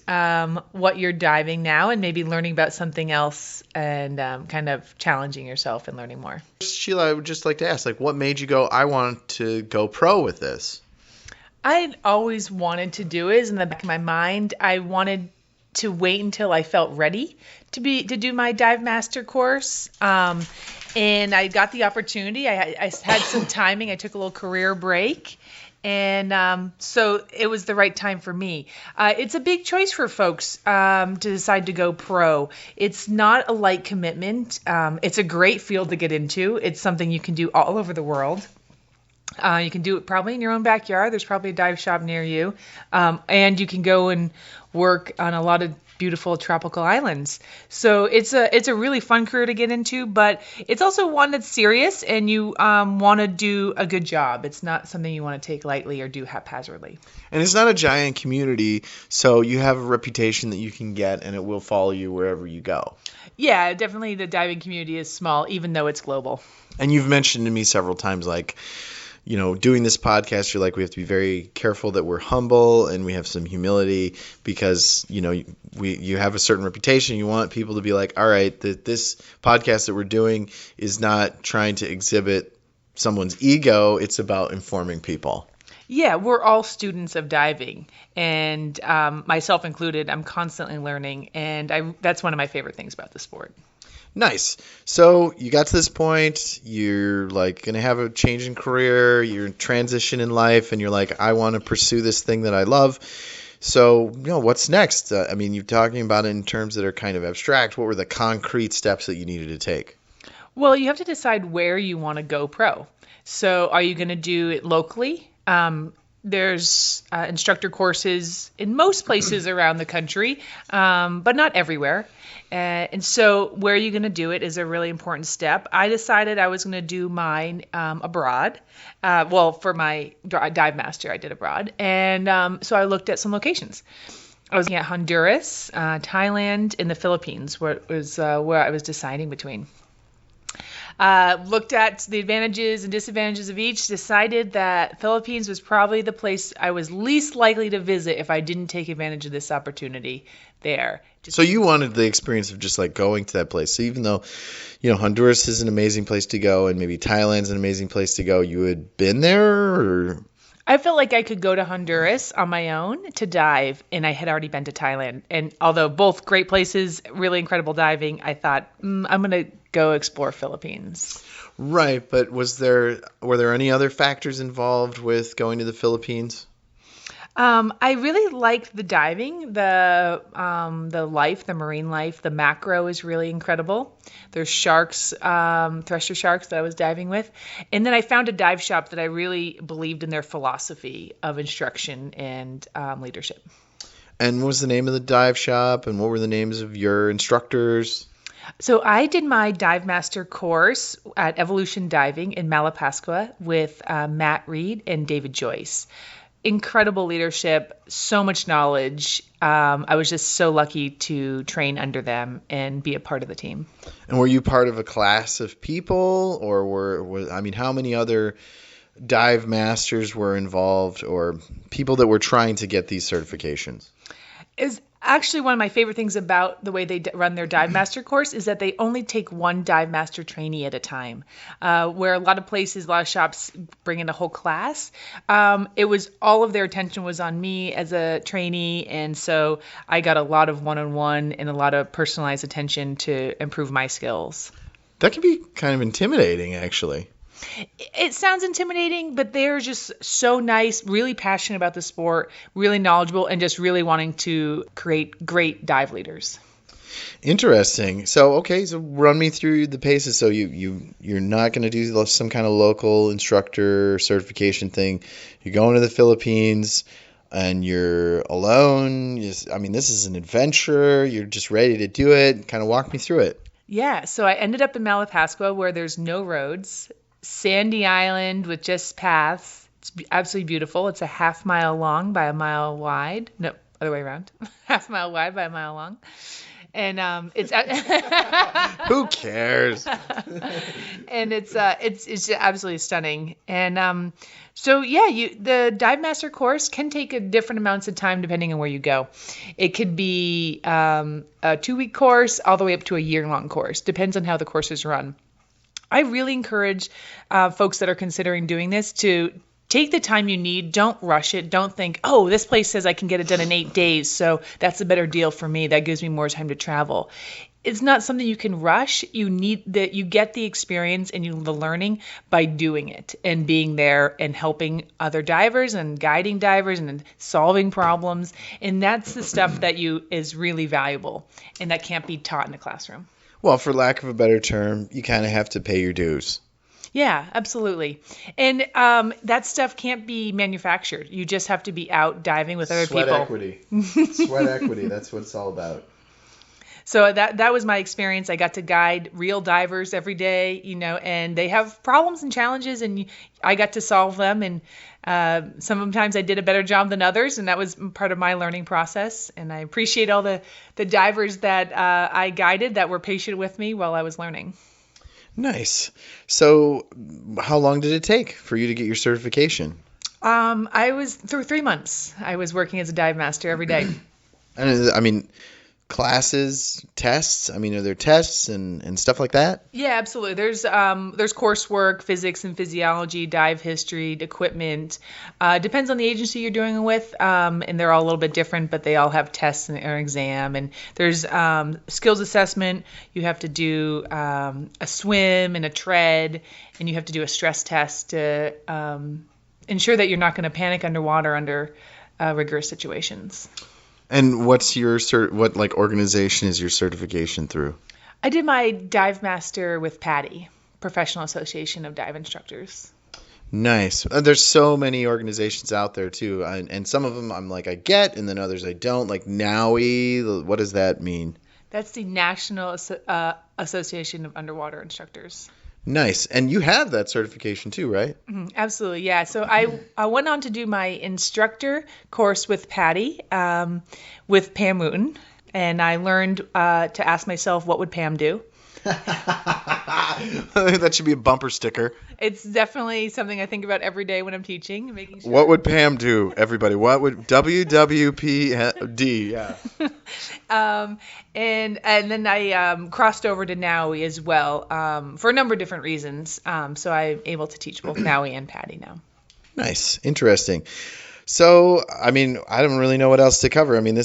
what you're diving now and maybe learning about something else and kind of challenging yourself and learning more. Sheila, I would just like to ask, what made you go, I want to go pro with this? I'd always wanted to do it. In the back of my mind, I wanted to wait until I felt ready to do my dive master course. And I got the opportunity. I had some timing. I took a little career break. And so it was the right time for me. It's a big choice for folks to decide to go pro. It's not a light commitment. It's a great field to get into. It's something you can do all over the world. You can do it probably in your own backyard. There's probably a dive shop near you. And you can go and work on a lot of beautiful tropical islands. So it's a really fun career to get into, but it's also one that's serious and you want to do a good job. It's not something you want to take lightly or do haphazardly. And it's not a giant community, so you have a reputation that you can get, and it will follow you wherever you go. Yeah, definitely the diving community is small, even though it's global. And you've mentioned to me several times, like, doing this podcast, you're like, we have to be very careful that we're humble and we have some humility because, you have a certain reputation. You want people to be like, all right, this podcast that we're doing is not trying to exhibit someone's ego. It's about informing people. Yeah, we're all students of diving, and myself included. I'm constantly learning, and that's one of my favorite things about the sport. Nice. So you got to this point, you're like going to have a change in career, you're in transition in life, and you're like, I want to pursue this thing that I love. So, what's next? You're talking about it in terms that are kind of abstract. What were the concrete steps that you needed to take? Well, you have to decide where you want to go pro. So are you going to do it locally? There's instructor courses in most places around the country, but not everywhere. And so where you're going to do it is a really important step. I decided I was going to do mine abroad. For my dive master, I did abroad. And so I looked at some locations. I was looking at Honduras, Thailand, and the Philippines, where I was deciding between. Looked at the advantages and disadvantages of each, decided that Philippines was probably the place I was least likely to visit if I didn't take advantage of this opportunity there. So you wanted the experience of just like going to that place. So even though, Honduras is an amazing place to go and maybe Thailand's an amazing place to go, you had been there or... I felt like I could go to Honduras on my own to dive, and I had already been to Thailand. And although both great places, really incredible diving, I thought, I'm going to go explore Philippines. Right, but were there any other factors involved with going to the Philippines? I really liked the diving, the life, the marine life. The macro is really incredible. There's sharks, thresher sharks that I was diving with. And then I found a dive shop that I really believed in their philosophy of instruction and leadership. And what was the name of the dive shop, and what were the names of your instructors? So I did my dive master course at Evolution Diving in Malapascua with Matt Reed and David Joyce. Incredible leadership, so much knowledge. I was just so lucky to train under them and be a part of the team. And were you part of a class of people, or how many other dive masters were involved, or people that were trying to get these certifications? Is actually one of my favorite things about the way they run their dive master course is that they only take one dive master trainee at a time. Where a lot of places, a lot of shops bring in a whole class. It was all of their attention was on me as a trainee, and so I got a lot of one-on-one and a lot of personalized attention to improve my skills. That can be kind of intimidating, actually. It sounds intimidating, but they're just so nice, really passionate about the sport, really knowledgeable, and just really wanting to create great dive leaders. Interesting. So run me through the paces. So you're not going to do some kind of local instructor certification thing. You're going to the Philippines, and you're alone. This is an adventure. You're just ready to do it. Kind of walk me through it. Yeah. So I ended up in Malapascua, where there's no roads. Sandy island with just paths. It's absolutely beautiful. It's a half-mile long by a mile wide. No, other way around. Half-mile wide by a mile long. And it's who cares? And it's just absolutely stunning. And the dive master course can take a different amounts of time depending on where you go. It could be a 2-week course all the way up to a year-long course. Depends on how the course is run. I really encourage folks that are considering doing this to take the time you need. Don't rush it. Don't think, oh, this place says I can get it done in 8 days, so that's a better deal for me. That gives me more time to travel. It's not something you can rush. You need that. You get the experience and the learning by doing it and being there and helping other divers and guiding divers and solving problems. And that's the stuff that is really valuable and that can't be taught in a classroom. Well, for lack of a better term, you kind of have to pay your dues. Yeah, absolutely. And that stuff can't be manufactured. You just have to be out diving with other people. Equity. Sweat equity. That's what it's all about. So that was my experience. I got to guide real divers every day, and they have problems and challenges, and I got to solve them. And sometimes I did a better job than others, and that was part of my learning process. And I appreciate all the divers that I guided that were patient with me while I was learning. Nice. So how long did it take for you to get your certification? I was through 3 months. I was working as a dive master every day. And I mean, classes, tests? I mean, are there tests and stuff like that? Yeah, absolutely. There's coursework, physics and physiology, dive history, equipment. Depends on the agency you're doing it with, and they're all a little bit different, but they all have tests and an exam. And there's skills assessment. You have to do a swim and a tread, and you have to do a stress test to ensure that you're not going to panic underwater under rigorous situations. And what's your what organization is your certification through? I did my dive master with PADI, Professional Association of Dive Instructors. Nice. There's so many organizations out there too, and some of them I'm like I get, and then others I don't. Like NAUI, what does that mean? That's the National Association of Underwater Instructors. Nice. And you have that certification too, right? Mm-hmm. Absolutely, yeah. So I went on to do my instructor course with PADI, with Pam Wooten, and I learned to ask myself, what would Pam do? That should be a bumper sticker. It's definitely something I think about every day when I'm teaching, making sure. What would Pam do, everybody? What would WWPD? Yeah. And then I crossed over to NAUI as well for a number of different reasons. So I'm able to teach both NAUI and PADI now. Nice, interesting. So, I mean, I don't really know what else to cover. I mean,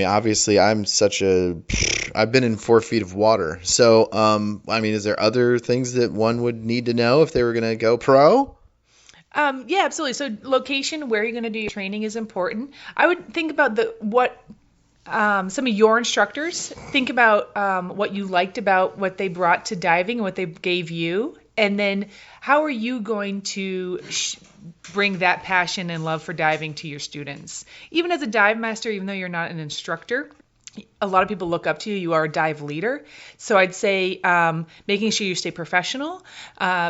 obviously I've been in 4 feet of water. So, I mean, is there other things that one would need to know if they were going to go pro? Yeah, absolutely. So location, where you're going to do your training is important. I would think about some of your instructors, think about what you liked about what they brought to diving and what they gave you. And then how are you going to bring that passion and love for diving to your students? Even as a dive master, even though you're not an instructor, a lot of people look up to you. You are a dive leader. So I'd say making sure you stay professional,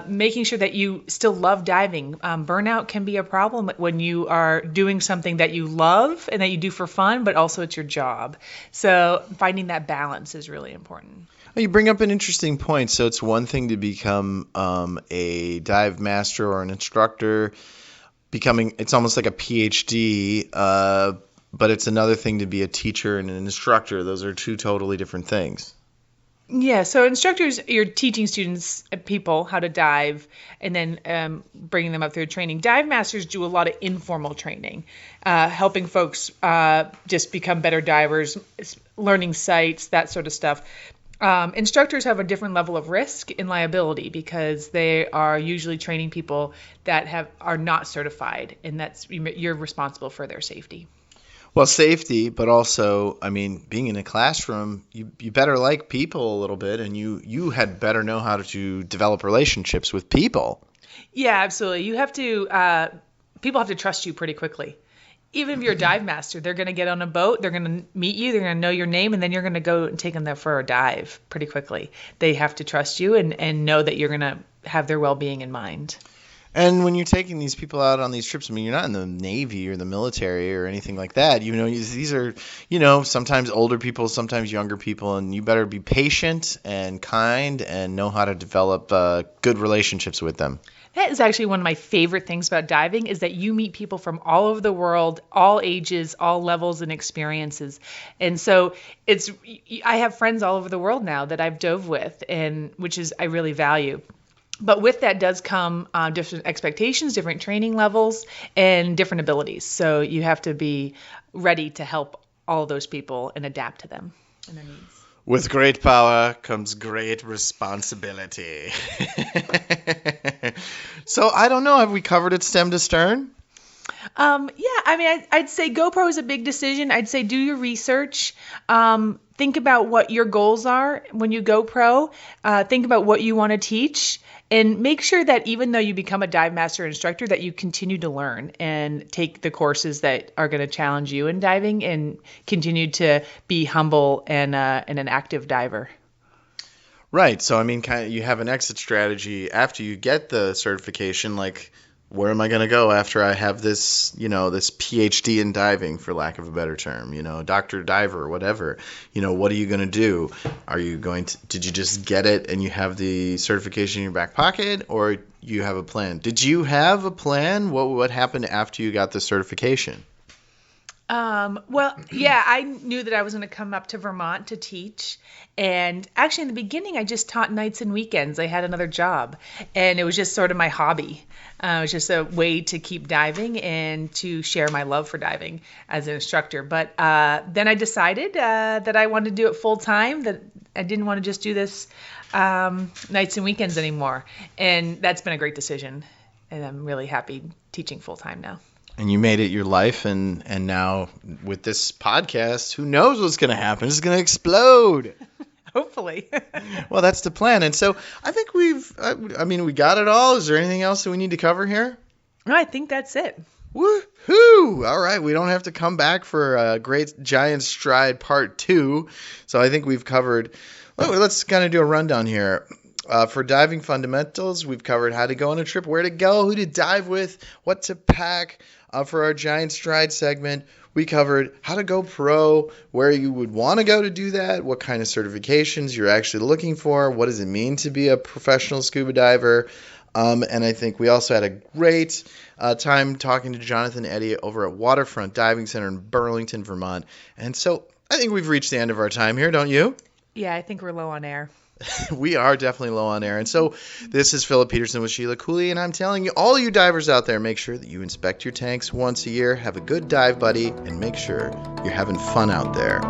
making sure that you still love diving. Burnout can be a problem when you are doing something that you love and that you do for fun, but also it's your job. So finding that balance is really important. Well, you bring up an interesting point. So it's one thing to become a dive master or an instructor, it's almost like a PhD, but it's another thing to be a teacher and an instructor. Those are two totally different things. Yeah, so instructors, you're teaching students, people, how to dive and then bringing them up through training. Dive masters do a lot of informal training, helping folks just become better divers, learning sites, that sort of stuff. Instructors have a different level of risk and liability because they are usually training people that are not certified, and you're responsible for their safety. Well, safety, but also, I mean, being in a classroom, you better like people a little bit, and you had better know how to develop relationships with people. Yeah, absolutely. You have to people have to trust you pretty quickly. Even if you're a dive master, they're going to get on a boat, they're going to meet you, they're going to know your name, and then you're going to go and take them there for a dive pretty quickly. They have to trust you and know that you're going to have their well-being in mind. And when you're taking these people out on these trips, I mean, you're not in the Navy or the military or anything like that. These are, sometimes older people, sometimes younger people, and you better be patient and kind and know how to develop good relationships with them. That is actually one of my favorite things about diving is that you meet people from all over the world, all ages, all levels and experiences. And so I have friends all over the world now that I've dove with, and I really value. But with that does come different expectations, different training levels, and different abilities. So you have to be ready to help all those people and adapt to them and their needs. With great power comes great responsibility. So I don't know. Have we covered it stem to stern? Yeah, I mean, I'd say GoPro is a big decision. I'd say do your research. Think about what your goals are when you GoPro. Think about what you want to teach. And make sure that even though you become a dive master instructor, that you continue to learn and take the courses that are going to challenge you in diving and continue to be humble and an active diver. Right. So, I mean, kind of, you have an exit strategy after you get the certification, like, where am I going to go after I have this, this PhD in diving, for lack of a better term, Dr. Diver, whatever, what are you going to do? Are you did you just get it and you have the certification in your back pocket, or you have a plan? Did you have a plan? What happened after you got the certification? Well, yeah, I knew that I was going to come up to Vermont to teach. And actually, in the beginning, I just taught nights and weekends. I had another job, and it was just sort of my hobby. It was just a way to keep diving and to share my love for diving as an instructor. But then I decided that I wanted to do it full time, that I didn't want to just do this nights and weekends anymore. And that's been a great decision. And I'm really happy teaching full time now. And you made it your life, and now with this podcast, who knows what's going to happen? It's going to explode. Hopefully. Well, that's the plan. And so I think we got it all. Is there anything else that we need to cover here? No, I think that's it. Woohoo! All right, we don't have to come back for a Great Giant Stride Part 2. So I think we've covered. Let's kind of do a rundown here. For diving fundamentals, we've covered how to go on a trip, where to go, who to dive with, what to pack. For our Giant Stride segment, we covered how to go pro, where you would want to go to do that, what kind of certifications you're actually looking for, what does it mean to be a professional scuba diver. And I think we also had a great time talking to Jonathan Eddy over at Waterfront Diving Center in Burlington, Vermont. And so I think we've reached the end of our time here, don't you? Yeah, I think we're low on air. We are definitely low on air. And so this is Philip Peterson with Sheila Cooley, and I'm telling you, all you divers out there, make sure that you inspect your tanks once a year, have a good dive buddy, and make sure you're having fun out there.